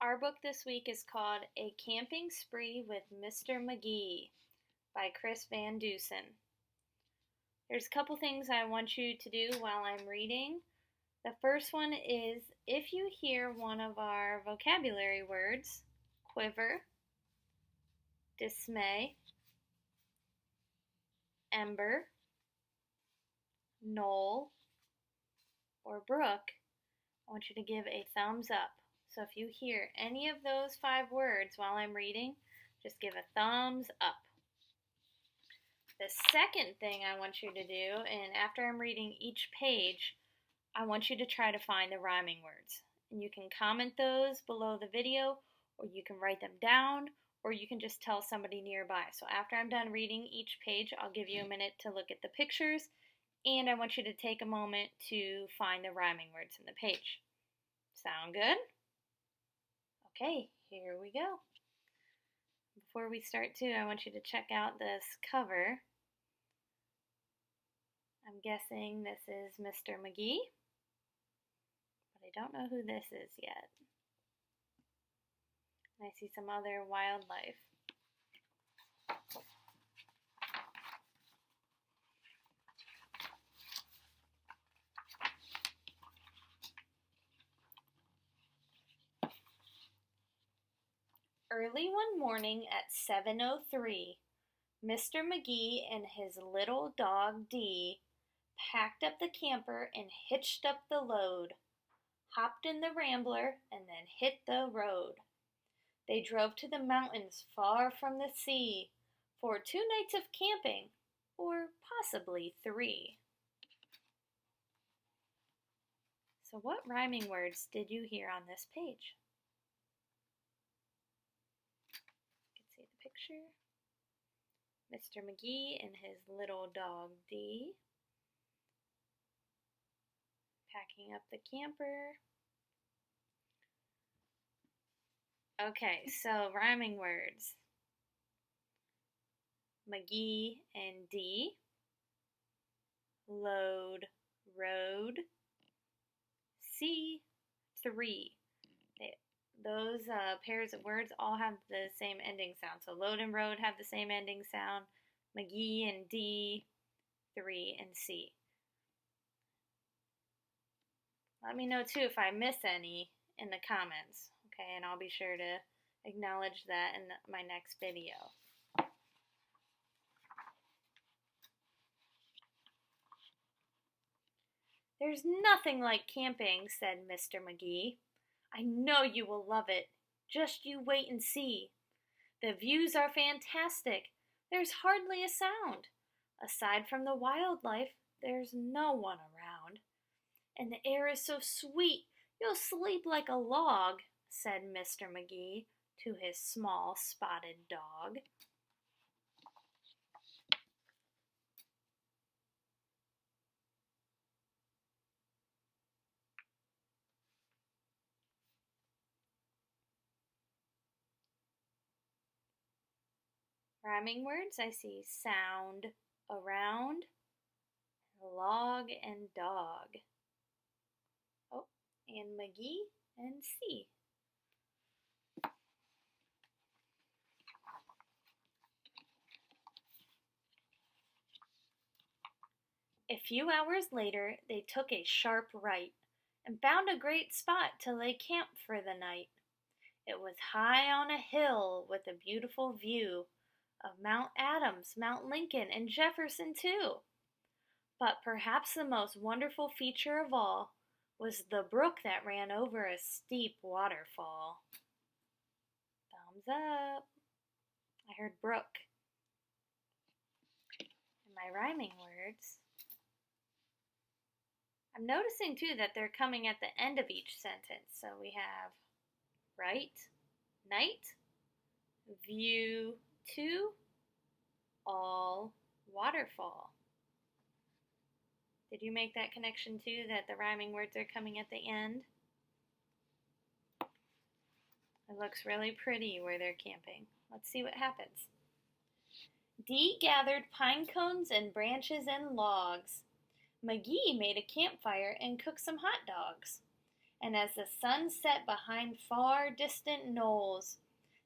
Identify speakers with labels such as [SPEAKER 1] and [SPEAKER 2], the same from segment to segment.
[SPEAKER 1] Our book this week is called A Camping Spree with Mr. McGee by Chris Van Dusen. There's a couple things I want you to do while I'm reading. The first one is if you hear one of our vocabulary words, quiver, dismay, ember, knoll, or brook, I want you to give a thumbs up. So if you hear any of those 5 words while I'm reading, just give a thumbs up. The second thing I want you to do, and after I'm reading each page, I want you to try to find the rhyming words. And you can comment those below the video, or you can write them down, or you can just tell somebody nearby. So after I'm done reading each page, I'll give you a minute to look at the pictures, and I want you to take a moment to find the rhyming words in the page. Sound good? Okay, here we go. Before we start too, I want you to check out this cover. I'm guessing this is Mr. McGee, but I don't know who this is yet. And I see some other wildlife. Early one morning at 7:03, Mr. McGee and his little dog Dee packed up the camper and hitched up the load, hopped in the Rambler, and then hit the road. They drove to the mountains far from the sea for 2 nights of camping, or possibly 3. So what rhyming words did you hear on this page? You can see the picture. Mr. McGee and his little dog Dee packing up the camper. Okay, so rhyming words. McGee and Dee, load, road, sea, 3. Those pairs of words all have the same ending sound. So load and road have the same ending sound. McGee and Dee, 3, and sea. Let me know too if I miss any in the comments, okay? And I'll be sure to acknowledge that in my next video. There's nothing like camping, said Mr. McGee. I know you will love it. Just you wait and see. The views are fantastic. There's hardly a sound. Aside from the wildlife, there's no one around. And the air is so sweet, you'll sleep like a log, said Mr. McGee to his small spotted dog. Rhyming words, I see sound, around, log and dog. Oh, and McGee and sea. A few hours later, they took a sharp right and found a great spot to lay camp for the night. It was high on a hill with a beautiful view of Mount Adams, Mount Lincoln, and Jefferson too. But perhaps the most wonderful feature of all was the brook that ran over a steep waterfall. Thumbs up. I heard brook. And my rhyming words. I'm noticing too that they're coming at the end of each sentence. So we have right, night, view to, all, waterfall. Did you make that connection too, that the rhyming words are coming at the end? It looks really pretty where they're camping. Let's see what happens. Dee gathered pine cones and branches and logs. McGee made a campfire and cooked some hot dogs. And as the sun set behind far distant knolls,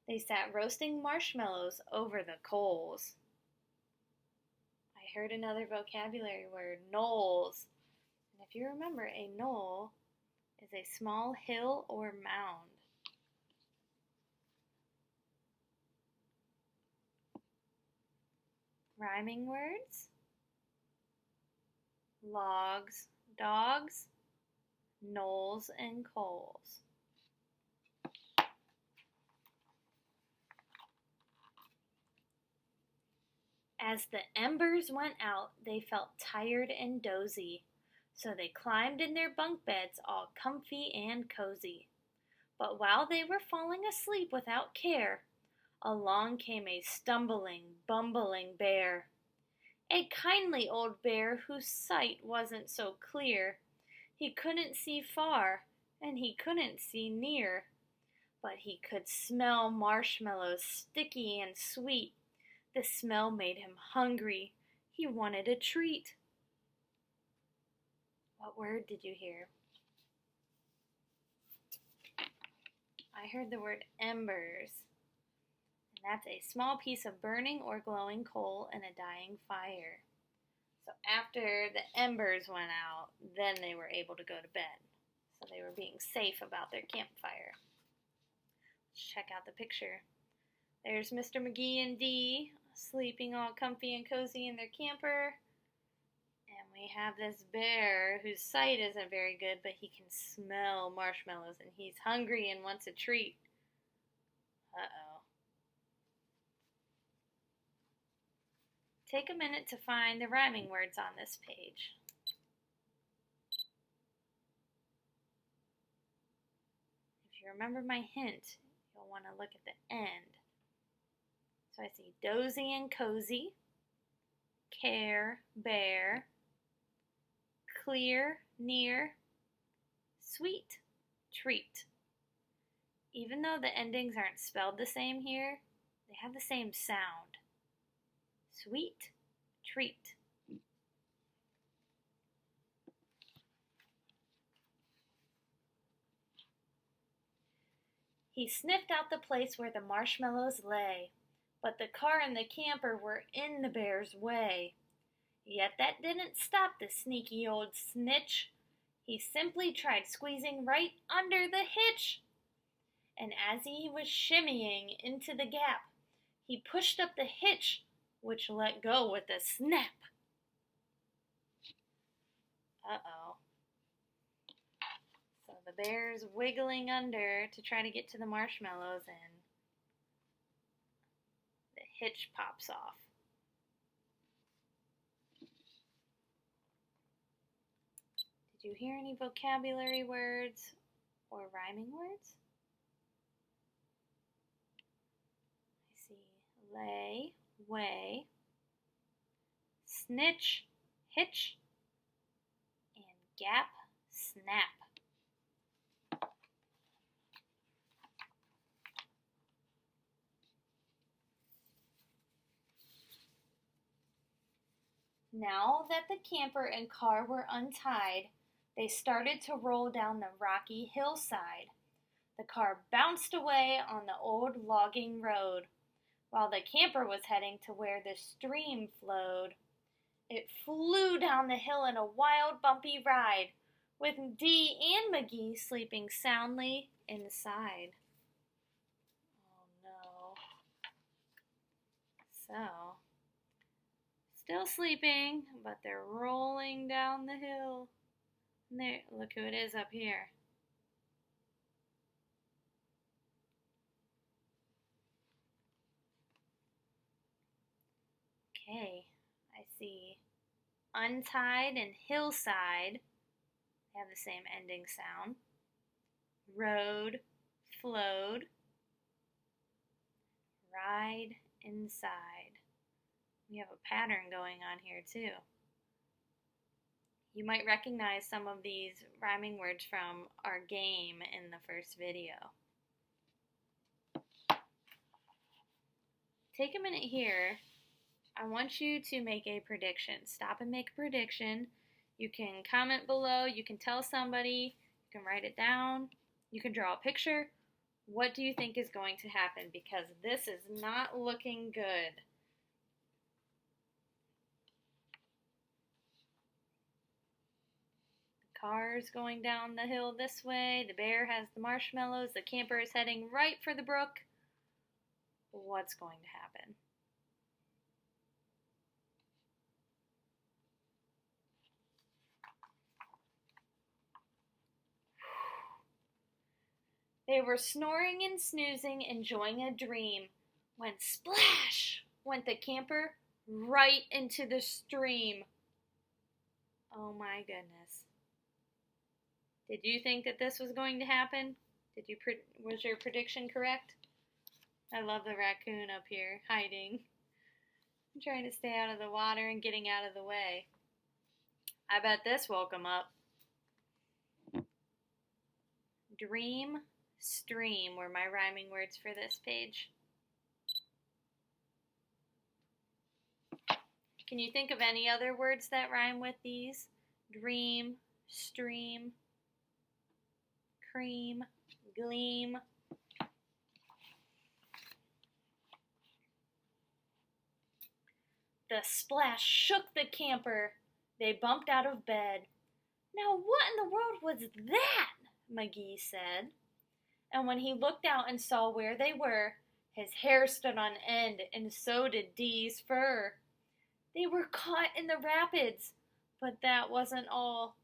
[SPEAKER 1] they sat roasting marshmallows over the coals. I heard another vocabulary word, knolls. And if you remember, a knoll is a small hill or mound. Rhyming words: logs, dogs, knolls, and coals. As the embers went out, they felt tired and dozy, so they climbed in their bunk beds all comfy and cozy. But while they were falling asleep without care, along came a stumbling, bumbling bear. A kindly old bear whose sight wasn't so clear. He couldn't see far, and he couldn't see near, but he could smell marshmallows sticky and sweet. The smell made him hungry. He wanted a treat. What word did you hear? I heard the word embers. And that's a small piece of burning or glowing coal in a dying fire. So after the embers went out, then they were able to go to bed. So they were being safe about their campfire. Let's check out the picture. There's Mr. McGee and Dee sleeping all comfy and cozy in their camper. And we have this bear whose sight isn't very good, but he can smell marshmallows and he's hungry and wants a treat. Uh-oh. Take a minute to find the rhyming words on this page. If you remember my hint, you'll want to look at the end. So I see dozy and cozy, care, bear, clear, near, sweet, treat. Even though the endings aren't spelled the same here, they have the same sound. Sweet, treat. He sniffed out the place where the marshmallows lay, but the car and the camper were in the bear's way. Yet that didn't stop the sneaky old snitch. He simply tried squeezing right under the hitch. And as he was shimmying into the gap, he pushed up the hitch, which let go with a snap. Uh-oh. So the bear's wiggling under to try to get to the marshmallows, and the hitch pops off. Did you hear any vocabulary words or rhyming words? I see lay, weigh, snitch, hitch, and gap, snap. Now that the camper and car were untied, they started to roll down the rocky hillside. The car bounced away on the old logging road, while the camper was heading to where the stream flowed. It flew down the hill in a wild, bumpy ride, with Dee and McGee sleeping soundly inside. Oh no. So, still sleeping, but they're rolling down the hill. And there, look who it is up here. Okay, I see untied and hillside. They have the same ending sound. Road, flowed, ride, inside. We have a pattern going on here too. You might recognize some of these rhyming words from our game in the first video. Take a minute here. I want you to make a prediction. Stop and make a prediction. You can comment below. You can tell somebody. You You can write it down. You can draw a picture. What do you think is going to happen? Because this is not looking good. The car is going down the hill this way. The bear has the marshmallows. The camper is heading right for the brook. What's going to happen? They were snoring and snoozing, enjoying a dream, when splash went the camper right into the stream. Oh my goodness. Did you think that this was going to happen? Was your prediction correct? I love the raccoon up here, hiding. I'm trying to stay out of the water and getting out of the way. I bet this woke him up. Dream, stream were my rhyming words for this page. Can you think of any other words that rhyme with these? Dream, stream, cream, gleam. The splash shook the camper. They bumped out of bed. Now what in the world was that? McGee said. And when he looked out and saw where they were, his hair stood on end, and so did Dee's fur. They were caught in the rapids, but that wasn't all.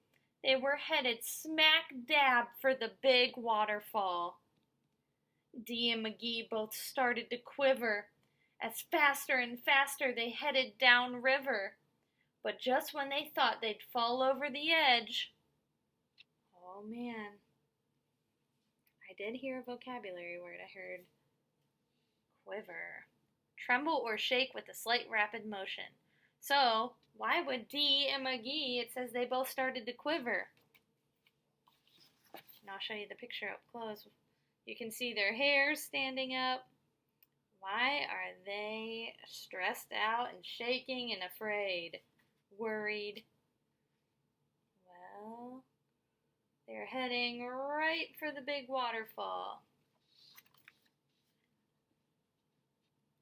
[SPEAKER 1] They were headed smack dab for the big waterfall. Dee and McGee both started to quiver, as faster and faster they headed down river. But just when they thought they'd fall over the edge, oh man, I did hear a vocabulary word. I heard quiver. Tremble or shake with a slight rapid motion. So, why would Dee and McGee, it says they both started to quiver. And I'll show you the picture up close. You can see their hair standing up. Why are they stressed out and shaking and afraid? Worried? Well, they're heading right for the big waterfall.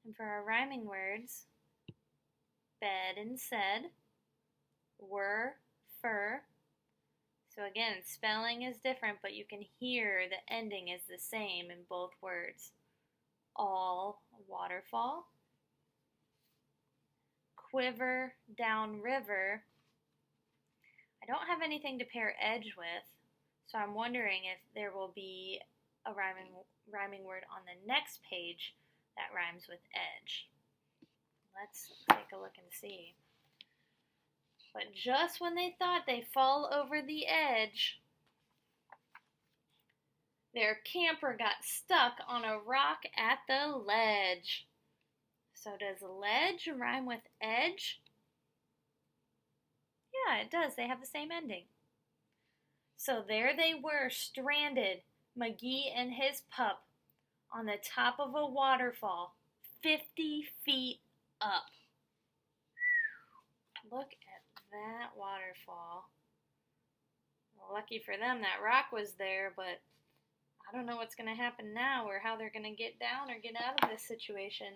[SPEAKER 1] And for our rhyming words, bed and said, were, fur. So again, spelling is different, but you can hear the ending is the same in both words. All, waterfall. Quiver, down river. I don't have anything to pair edge with, so I'm wondering if there will be a rhyming word on the next page that rhymes with edge. Let's take a look and see. But just when they thought they'd fall over the edge, their camper got stuck on a rock at the ledge. So does ledge rhyme with edge? Yeah, it does. They have the same ending. So there they were, stranded, McGee and his pup, on the top of a waterfall, 50 feet up. Look at that waterfall. Well, lucky for them, that rock was there, but I don't know what's going to happen now or how they're going to get down or get out of this situation.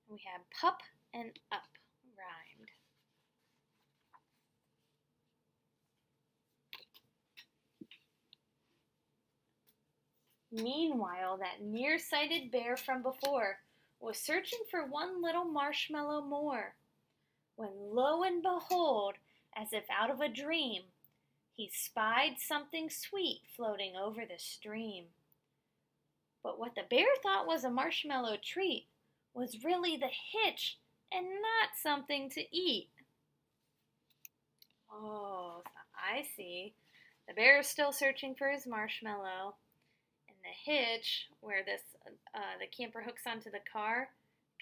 [SPEAKER 1] We have pup and up rhymed. Meanwhile, that nearsighted bear from before was searching for one little marshmallow more, when lo and behold, as if out of a dream, he spied something sweet floating over the stream. But what the bear thought was a marshmallow treat was really the hitch and not something to eat. Oh, I see. The bear is still searching for his marshmallow, and the hitch, where the camper hooks onto the car,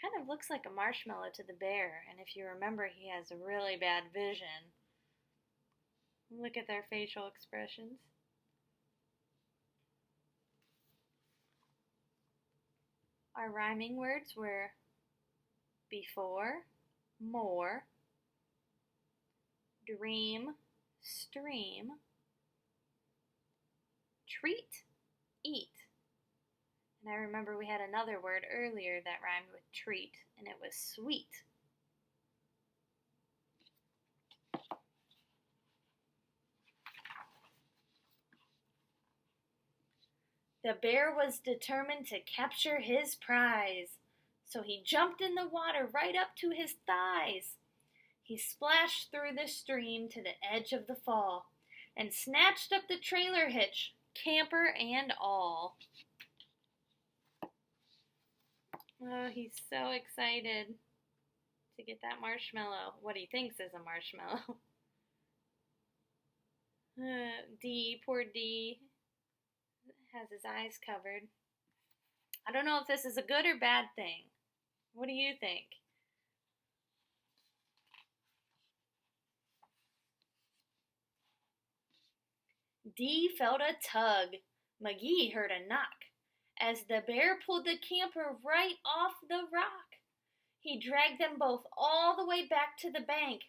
[SPEAKER 1] kind of looks like a marshmallow to the bear. And if you remember, he has a really bad vision. Look at their facial expressions. Our rhyming words were before, more, dream, stream, treat, eat. And I remember we had another word earlier that rhymed with treat, and it was sweet. The bear was determined to capture his prize, so he jumped in the water right up to his thighs. He splashed through the stream to the edge of the fall and snatched up the trailer hitch, camper and all. Oh, he's so excited to get that marshmallow. What he thinks is a marshmallow. D, poor D, has his eyes covered. I don't know if this is a good or bad thing. What do you think? D felt a tug. McGee heard a knock as the bear pulled the camper right off the rock. He dragged them both all the way back to the bank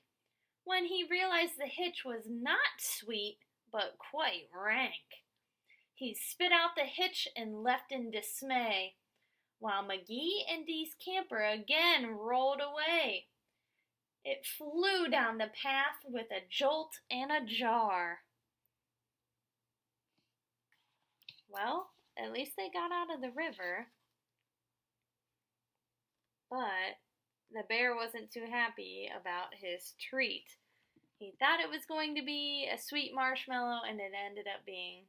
[SPEAKER 1] when he realized the hitch was not sweet, but quite rank. He spit out the hitch and left in dismay, while McGee and Dee's camper again rolled away. It flew down the path with a jolt and a jar. Well, at least they got out of the river. But the bear wasn't too happy about his treat. He thought it was going to be a sweet marshmallow, and it ended up being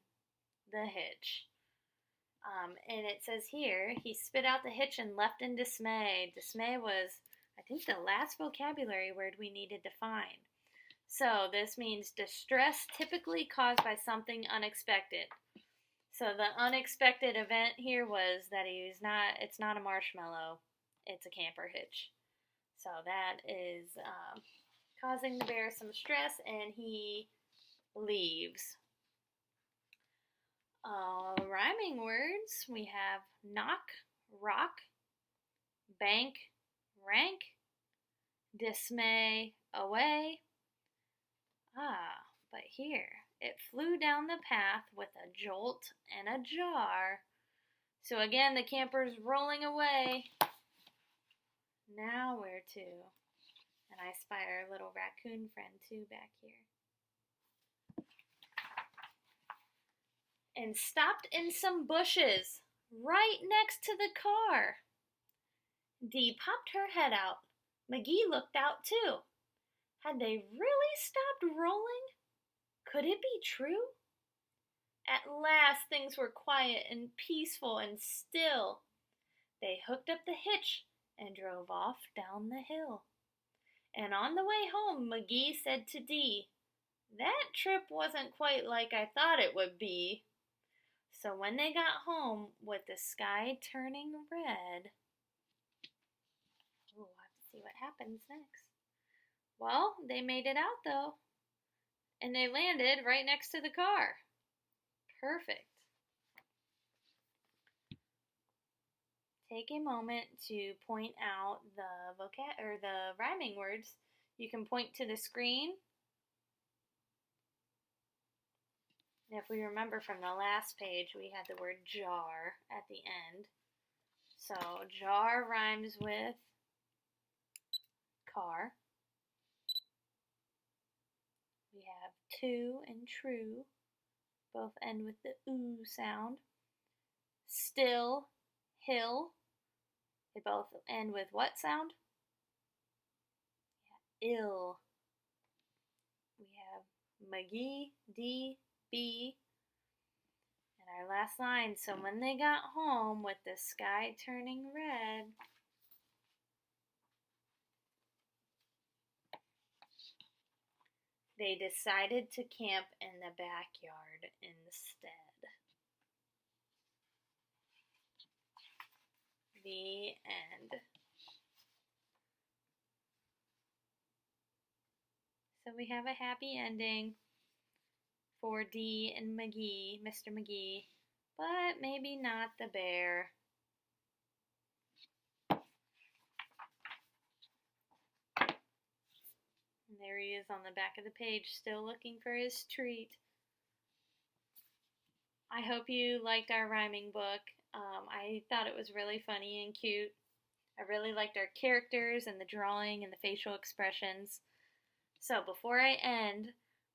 [SPEAKER 1] the hitch. And it says here, he spit out the hitch and left in dismay. Dismay was, I think, the last vocabulary word we needed to find. So this means distress typically caused by something unexpected. So the unexpected event here was that it's not a marshmallow, it's a camper hitch. So that is causing the bear some stress, and he leaves. Rhyming words, we have knock, rock, bank, rank, dismay, away. But here, it flew down the path with a jolt and a jar. So again, the camper's rolling away. Now where to? And I spy our little raccoon friend too back here. And stopped in some bushes right next to the car. Dee popped her head out. McGee looked out too. Had they really stopped rolling? Could it be true? At last things were quiet and peaceful and still. They hooked up the hitch and drove off down the hill. And on the way home, McGee said to Dee, "That trip wasn't quite like I thought it would be." So when they got home with the sky turning red, we'll have to see what happens next. Well, they made it out though, and they landed right next to the car. Perfect. Take a moment to point out the rhyming words. You can point to the screen. And if we remember from the last page, we had the word jar at the end. So jar rhymes with car. We have to and true, both end with the oo sound. Still, hill, they both end with what sound? Yeah, ill. We have McGee, D, B, and our last line. So when they got home with the sky turning red, they decided to camp in the backyard instead. The end. So we have a happy ending for Dee and McGee, Mr. McGee, but maybe not the bear. And there he is on the back of the page, still looking for his treat. I hope you liked our rhyming book. I thought it was really funny and cute. I really liked our characters and the drawing and the facial expressions. So before I end,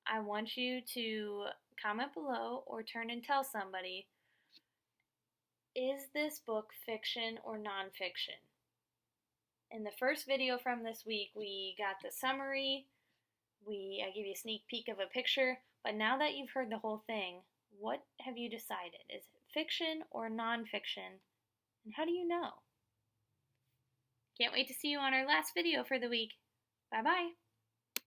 [SPEAKER 1] I want you to comment below or turn and tell somebody, is this book fiction or nonfiction? In the first video from this week, we got the summary, I gave you a sneak peek of a picture, but now that you've heard the whole thing, what have you decided? Is it fiction or nonfiction? And how do you know? Can't wait to see you on our last video for the week. Bye-bye.